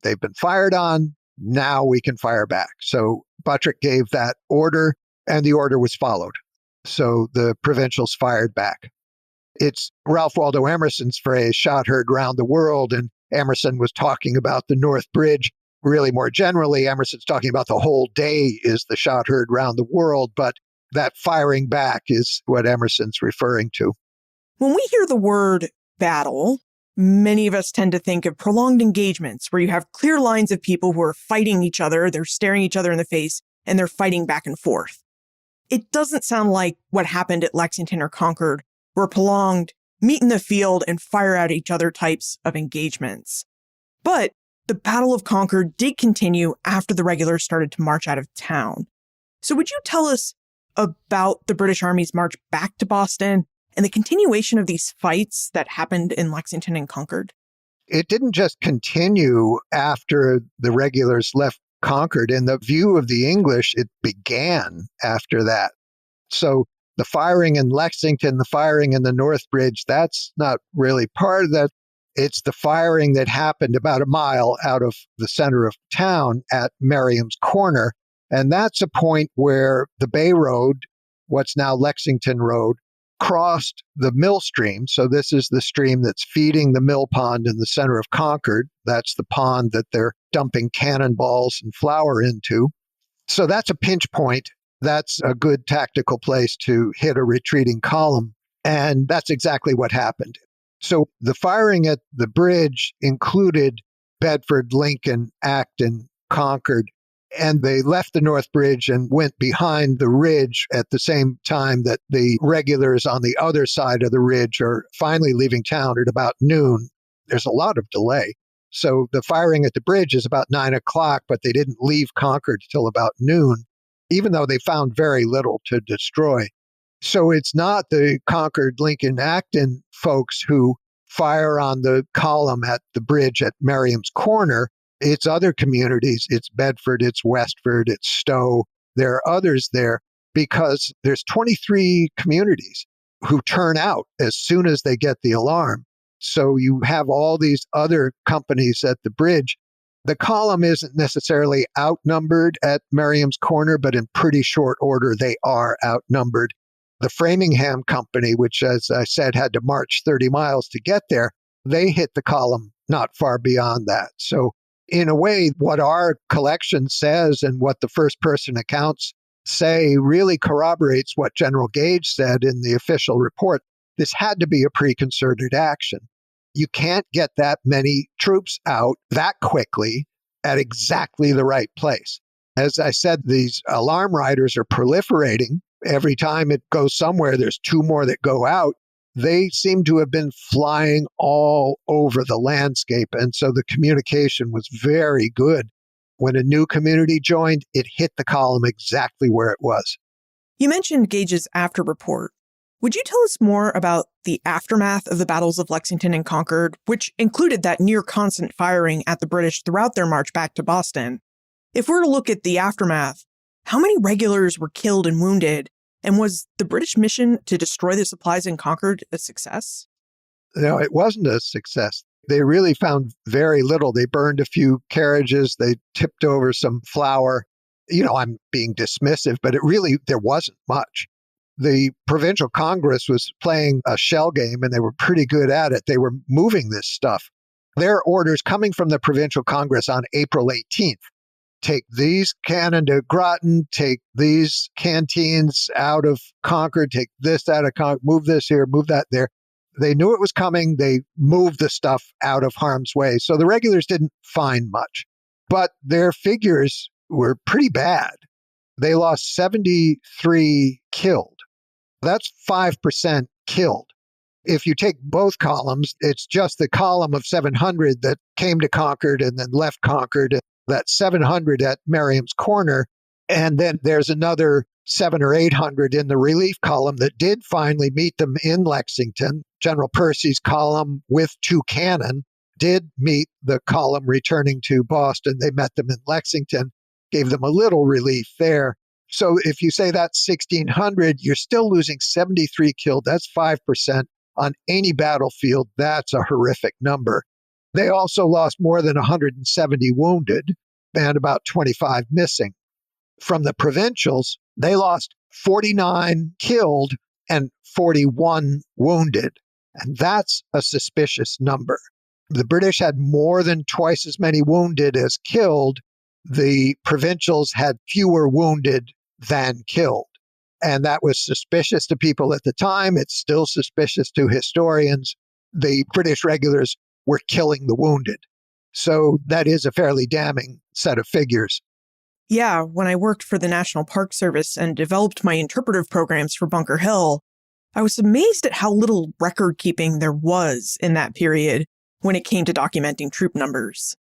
Speaker 2: They've been fired on. Now we can fire back. So Buttrick gave that order, and the order was followed. So the provincials fired back. It's Ralph Waldo Emerson's phrase, shot heard round the world. And Emerson was talking about the North Bridge. Really, more generally, Emerson's talking about the whole day is the shot heard round the world. But that firing back is what Emerson's referring to.
Speaker 3: When we hear the word battle, many of us tend to think of prolonged engagements where you have clear lines of people who are fighting each other, they're staring each other in the face, and they're fighting back and forth. It doesn't sound like what happened at Lexington or Concord were prolonged meet in the field and fire at each other types of engagements. But the Battle of Concord did continue after the regulars started to march out of town. So would you tell us about the British Army's march back to Boston and the continuation of these fights that happened in Lexington and Concord?
Speaker 2: It didn't just continue after the regulars left Concord. In the view of the English, it began after that. So the firing in Lexington, the firing in the North Bridge, that's not really part of that. It's the firing that happened about a mile out of the center of town at Merriam's Corner. And that's a point where the Bay Road, what's now Lexington Road, crossed the mill stream. So this is the stream that's feeding the mill pond in the center of Concord. That's the pond that they're dumping cannonballs and flour into. So that's a pinch point. That's a good tactical place to hit a retreating column. And that's exactly what happened. So the firing at the bridge included Bedford, Lincoln, Acton, Concord. And they left the North Bridge and went behind the ridge at the same time that the regulars on the other side of the ridge are finally leaving town at about noon. There's a lot of delay. So the firing at the bridge is about 9 o'clock, but they didn't leave Concord till about noon, even though they found very little to destroy. So it's not the Concord, Lincoln, Acton folks who fire on the column at the bridge at Merriam's Corner. It's other communities. It's Bedford, it's Westford, it's Stowe. There are others there because there's 23 communities who turn out as soon as they get the alarm. So you have all these other companies at the bridge. The column isn't necessarily outnumbered at Merriam's Corner, but in pretty short order, they are outnumbered. The Framingham Company, which, as I said, had to march 30 miles to get there, they hit the column not far beyond that. So in a way, what our collection says and what the first-person accounts say really corroborates what General Gage said in the official report. This had to be a pre-concerted action. You can't get that many troops out that quickly at exactly the right place. As I said, these alarm riders are proliferating. Every time it goes somewhere, there's 2 more that go out. They seem to have been flying all over the landscape. And so the communication was very good. When a new community joined, it hit the column exactly where it was.
Speaker 3: You mentioned Gage's after report. Would you tell us more about the aftermath of the battles of Lexington and Concord, which included that near constant firing at the British throughout their march back to Boston? If we're to look at the aftermath, how many regulars were killed and wounded? And was the British mission to destroy the supplies in Concord a success?
Speaker 2: No, it wasn't a success. They really found very little. They burned a few carriages. They tipped over some flour. I'm being dismissive, but there wasn't much. The Provincial Congress was playing a shell game, and they were pretty good at it. They were moving this stuff. There are orders coming from the Provincial Congress on April 18th. Take these cannon to Groton, take these canteens out of Concord, take this out of Concord, move this here, move that there. They knew it was coming. They moved the stuff out of harm's way. So the regulars didn't find much, but their figures were pretty bad. They lost 73 killed. That's 5% killed. If you take both columns, it's just the column of 700 that came to Concord and then left Concord. That's 700 at Merriam's Corner. And then there's another 700 or 800 in the relief column that did finally meet them in Lexington. General Percy's column with 2 cannon did meet the column returning to Boston. They met them in Lexington, gave them a little relief there. So if you say that's 1,600, you're still losing 73 killed. That's 5%. On any battlefield, that's a horrific number. They also lost more than 170 wounded and about 25 missing. From the provincials, they lost 49 killed and 41 wounded. And that's a suspicious number. The British had more than twice as many wounded as killed. The provincials had fewer wounded than killed. And that was suspicious to people at the time. It's still suspicious to historians. The British regulars were killing the wounded. So that is a fairly damning set of figures.
Speaker 3: Yeah, when I worked for the National Park Service and developed my interpretive programs for Bunker Hill, I was amazed at how little record keeping there was in that period when it came to documenting troop numbers.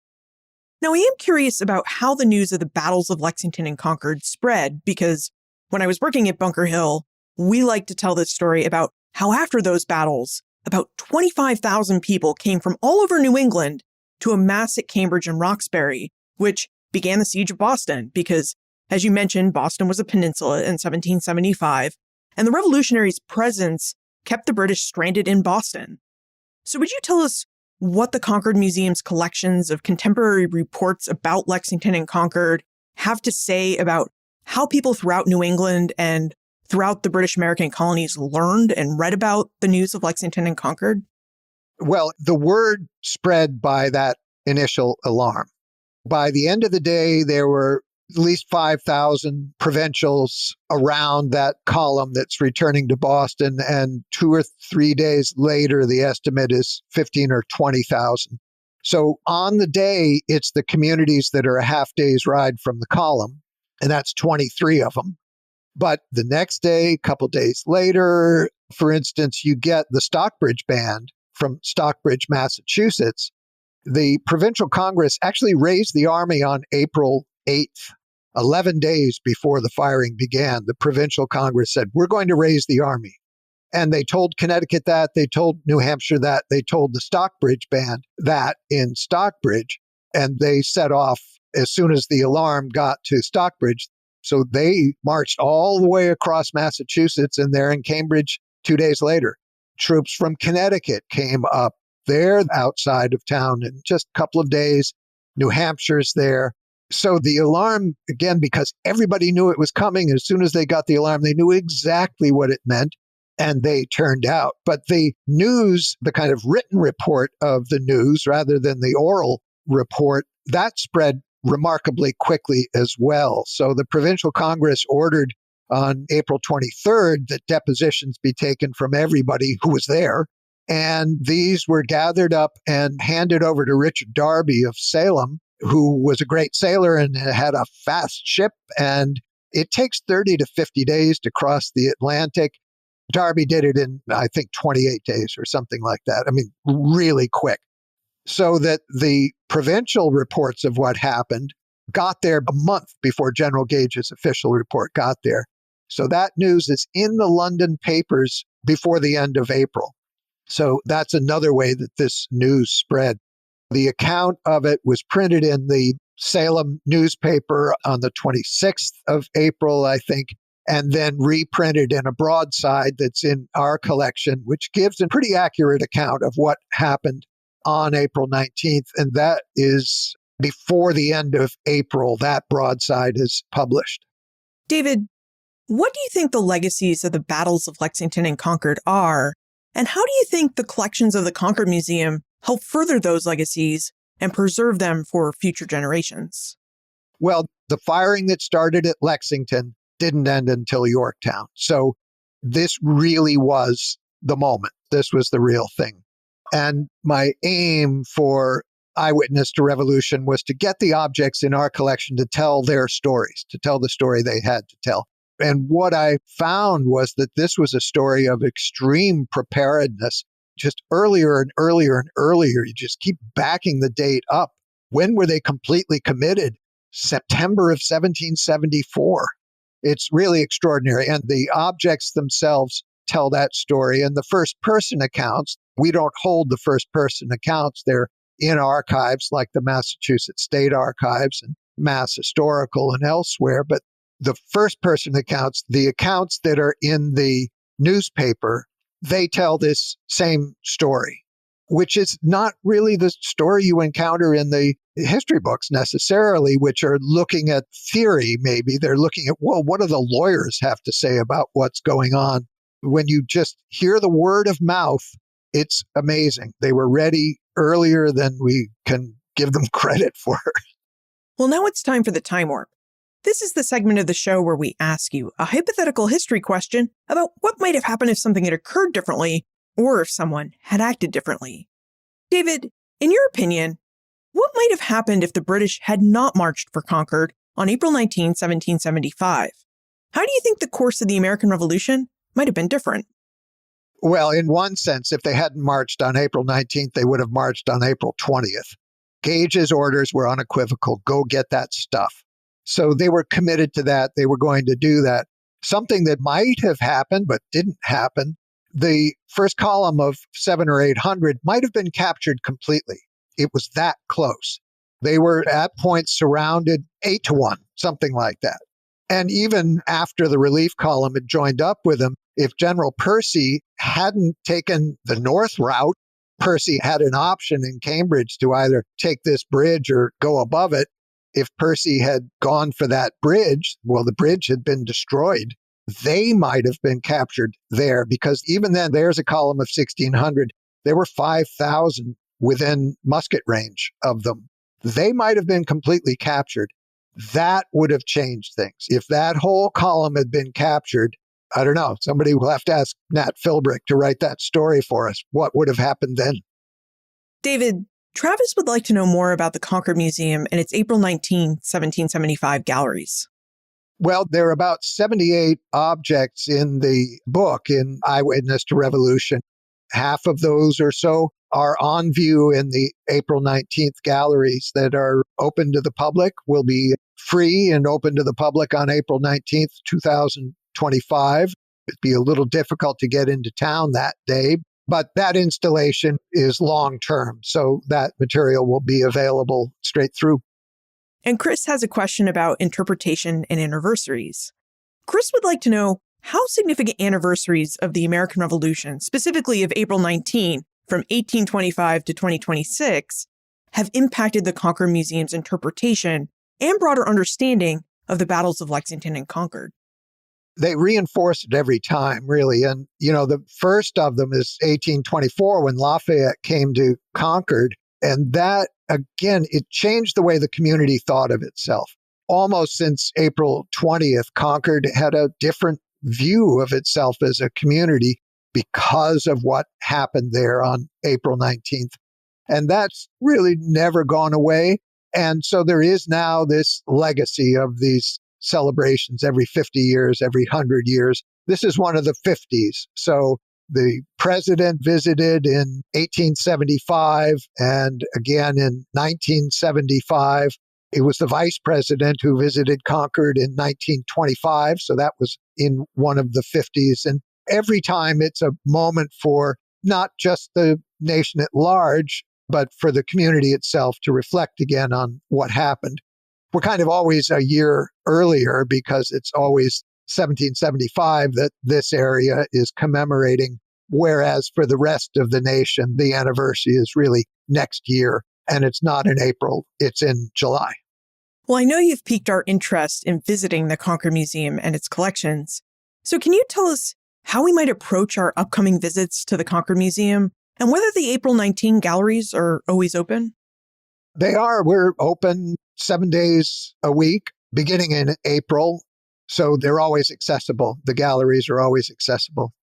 Speaker 3: Now, I am curious about how the news of the battles of Lexington and Concord spread, because when I was working at Bunker Hill, we like to tell this story about how after those battles, about 25,000 people came from all over New England to amass at Cambridge and Roxbury, which began the siege of Boston because, as you mentioned, Boston was a peninsula in 1775, and the Revolutionaries' presence kept the British stranded in Boston. So would you tell us what the Concord Museum's collections of contemporary reports about Lexington and Concord have to say about how people throughout New England and throughout the British American colonies learned and read about the news of Lexington and Concord?
Speaker 2: Well, the word spread by that initial alarm. By the end of the day, there were at least 5,000 provincials around that column that's returning to Boston. And 2 or 3 days later, the estimate is 15 or 20,000. So on the day, it's the communities that are a half day's ride from the column, and that's 23 of them. But the next day, a couple days later, for instance, you get the Stockbridge Band from Stockbridge, Massachusetts. The provincial Congress actually raised the army on April 8th, 11 days before the firing began. The provincial Congress said, we're going to raise the army. And they told Connecticut that, they told New Hampshire that, they told the Stockbridge Band that in Stockbridge, and they set off as soon as the alarm got to Stockbridge. So they marched all the way across Massachusetts, and they're in Cambridge 2 days later. Troops from Connecticut came up. They're outside of town in just a couple of days. New Hampshire's there. So the alarm, again, because everybody knew it was coming, as soon as they got the alarm, they knew exactly what it meant. And they turned out. But the news, the kind of written report of the news rather than the oral report, that spread remarkably quickly as well. So the provincial Congress ordered on April 23rd that depositions be taken from everybody who was there. And these were gathered up and handed over to Richard Darby of Salem, who was a great sailor and had a fast ship. And it takes 30 to 50 days to cross the Atlantic. Darby did it in, I think, 28 days or something like that. I mean, really quick. So that the provincial reports of what happened got there a month before General Gage's official report got there. So that news is in the London papers before the end of April. So that's another way that this news spread. The account of it was printed in the Salem newspaper on the 26th of April, I think, and then reprinted in a broadside that's in our collection, which gives a pretty accurate account of what happened on April 19th. And that is before the end of April, that broadside is published.
Speaker 3: David, what do you think the legacies of the battles of Lexington and Concord are? And how do you think the collections of the Concord Museum help further those legacies and preserve them for future generations?
Speaker 2: Well, the firing that started at Lexington didn't end until Yorktown. So this really was the moment. This was the real thing. And my aim for Eyewitness to Revolution was to get the objects in our collection to tell their stories, to tell the story they had to tell. And what I found was that this was a story of extreme preparedness, just earlier and earlier and earlier. You just keep backing the date up. When were they completely committed? September of 1774. It's really extraordinary. And the objects themselves tell that story. And the first person accounts, we don't hold the first person accounts. They're in archives like the Massachusetts State Archives and Mass Historical and elsewhere. But the first person accounts, the accounts that are in the newspaper, they tell this same story, which is not really the story you encounter in the history books necessarily, which are looking at theory maybe. They're looking at, well, what do the lawyers have to say about what's going on? When you just hear the word of mouth, it's amazing. They were ready earlier than we can give them credit for.
Speaker 3: Well, now it's time for the Time Warp. This is the segment of the show where we ask you a hypothetical history question about what might have happened if something had occurred differently or if someone had acted differently. David, in your opinion, what might have happened if the British had not marched for Concord on April 19, 1775? How do you think the course of the American Revolution might have been different?
Speaker 2: Well, in one sense, if they hadn't marched on April 19th, they would have marched on April 20th. Gage's orders were unequivocal. Go get that stuff. So they were committed to that. They were going to do that. Something that might have happened, but didn't happen. The first column of 700 or 800 might have been captured completely. It was that close. They were at points surrounded 8-1, something like that. And even after the relief column had joined up with them, if General Percy hadn't taken the north route, Percy had an option in Cambridge to either take this bridge or go above it. If Percy had gone for that bridge, well, the bridge had been destroyed. They might have been captured there because even then, there's a column of 1,600. There were 5,000 within musket range of them. They might have been completely captured. That would have changed things. If that whole column had been captured, I don't know, somebody will have to ask Nat Philbrick to write that story for us. What would have happened then?
Speaker 3: David, Travis would like to know more about the Concord Museum and its April 19, 1775 galleries.
Speaker 2: Well, there are about 78 objects in the book in Eyewitness to Revolution. Half of those or so are on view in the April 19th galleries that are open to the public, will be free and open to the public on April 19th, 2025. It'd be a little difficult to get into town that day, but that installation is long-term, so that material will be available straight through.
Speaker 3: And Chris has a question about interpretation and anniversaries. Chris would like to know how significant anniversaries of the American Revolution, specifically of April 19, from 1825 to 2026, have impacted the Concord Museum's interpretation and broader understanding of the battles of Lexington and Concord.
Speaker 2: They reinforce it every time, really. And, the first of them is 1824 when Lafayette came to Concord. And that, again, it changed the way the community thought of itself. Almost since April 20th, Concord had a different view of itself as a community because of what happened there on April 19th. And that's really never gone away. And so there is now this legacy of these celebrations every 50 years, every 100 years. This is one of the 50s. So the president visited in 1875 and again in 1975. It was the vice president who visited Concord in 1925. So that was in one of the 50s. And every time it's a moment for not just the nation at large, but for the community itself to reflect again on what happened. We're kind of always a year earlier because it's always 1775 that this area is commemorating, whereas for the rest of the nation, the anniversary is really next year, and it's not in April, it's in July.
Speaker 3: Well, I know you've piqued our interest in visiting the Concord Museum and its collections. So can you tell us how we might approach our upcoming visits to the Concord Museum and whether the April 19 galleries are always open?
Speaker 2: They are. We're open 7 days a week, beginning in April. So they're always accessible. The galleries are always accessible.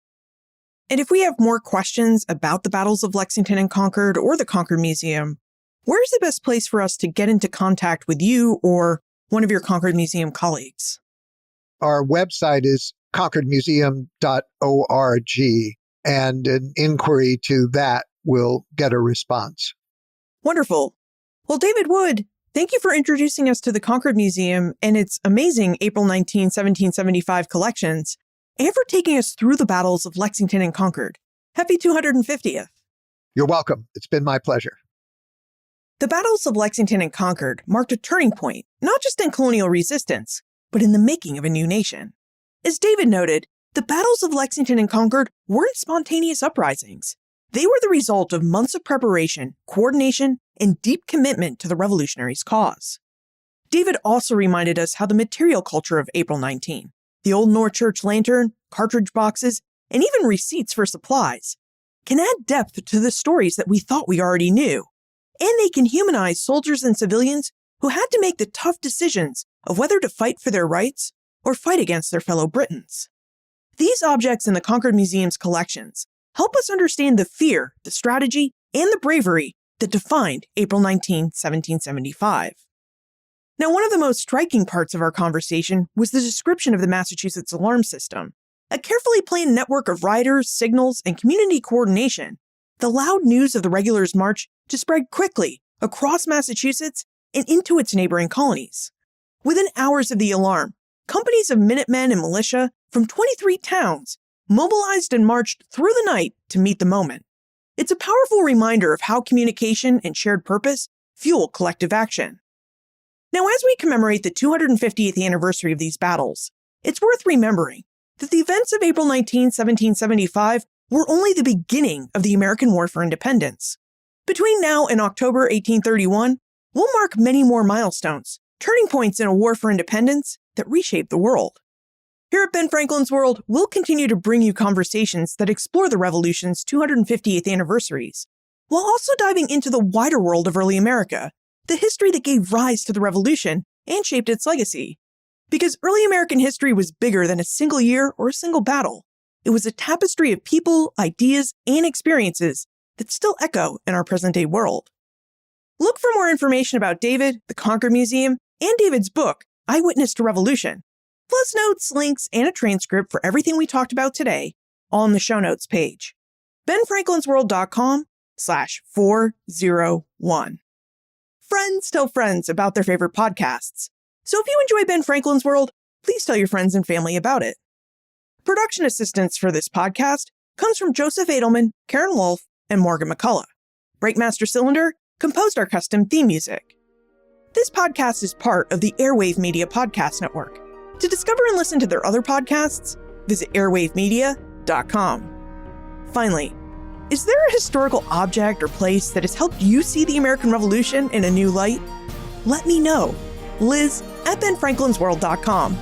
Speaker 3: And if we have more questions about the battles of Lexington and Concord or the Concord Museum, where's the best place for us to get into contact with you or one of your Concord Museum colleagues?
Speaker 2: Our website is concordmuseum.org, and an inquiry to that will get a response.
Speaker 3: Wonderful. Well, David Wood, thank you for introducing us to the Concord Museum and its amazing April 19, 1775 collections, and for taking us through the battles of Lexington and Concord. Happy 250th.
Speaker 2: You're welcome. It's been my pleasure.
Speaker 3: The battles of Lexington and Concord marked a turning point, not just in colonial resistance, but in the making of a new nation. As David noted, the battles of Lexington and Concord weren't spontaneous uprisings. They were the result of months of preparation, coordination, and deep commitment to the Revolutionaries' cause. David also reminded us how the material culture of April 19, the Old North Church lantern, cartridge boxes, and even receipts for supplies, can add depth to the stories that we thought we already knew. And they can humanize soldiers and civilians who had to make the tough decisions of whether to fight for their rights or fight against their fellow Britons. These objects in the Concord Museum's collections help us understand the fear, the strategy, and the bravery that defined April 19, 1775. Now, one of the most striking parts of our conversation was the description of the Massachusetts alarm system, a carefully planned network of riders, signals, and community coordination that allowed news of the regulars' march to spread quickly across Massachusetts and into its neighboring colonies. Within hours of the alarm, companies of Minutemen and militia from 23 towns mobilized and marched through the night to meet the moment. It's a powerful reminder of how communication and shared purpose fuel collective action. Now, as we commemorate the 250th anniversary of these battles, it's worth remembering that the events of April 19, 1775 were only the beginning of the American War for Independence. Between now and October 1831, we'll mark many more milestones, turning points in a war for independence that reshaped the world. Here at Ben Franklin's World, we'll continue to bring you conversations that explore the Revolution's 250th anniversaries, while also diving into the wider world of early America, the history that gave rise to the Revolution and shaped its legacy. Because early American history was bigger than a single year or a single battle. It was a tapestry of people, ideas, and experiences that still echo in our present-day world. Look for more information about David, the Concord Museum, and David's book, Eyewitness to Revolution, plus notes, links, and a transcript for everything we talked about today, all on the show notes page. benfranklinsworld.com/401. Friends tell friends about their favorite podcasts. So if you enjoy Ben Franklin's World, please tell your friends and family about it. Production assistance for this podcast comes from Joseph Edelman, Karen Wolf, and Morgan McCullough. Breakmaster Cylinder composed our custom theme music. This podcast is part of the Airwave Media Podcast Network. To discover and listen to their other podcasts, visit airwavemedia.com. Finally, is there a historical object or place that has helped you see the American Revolution in a new light? Let me know. Liz@benfranklinsworld.com.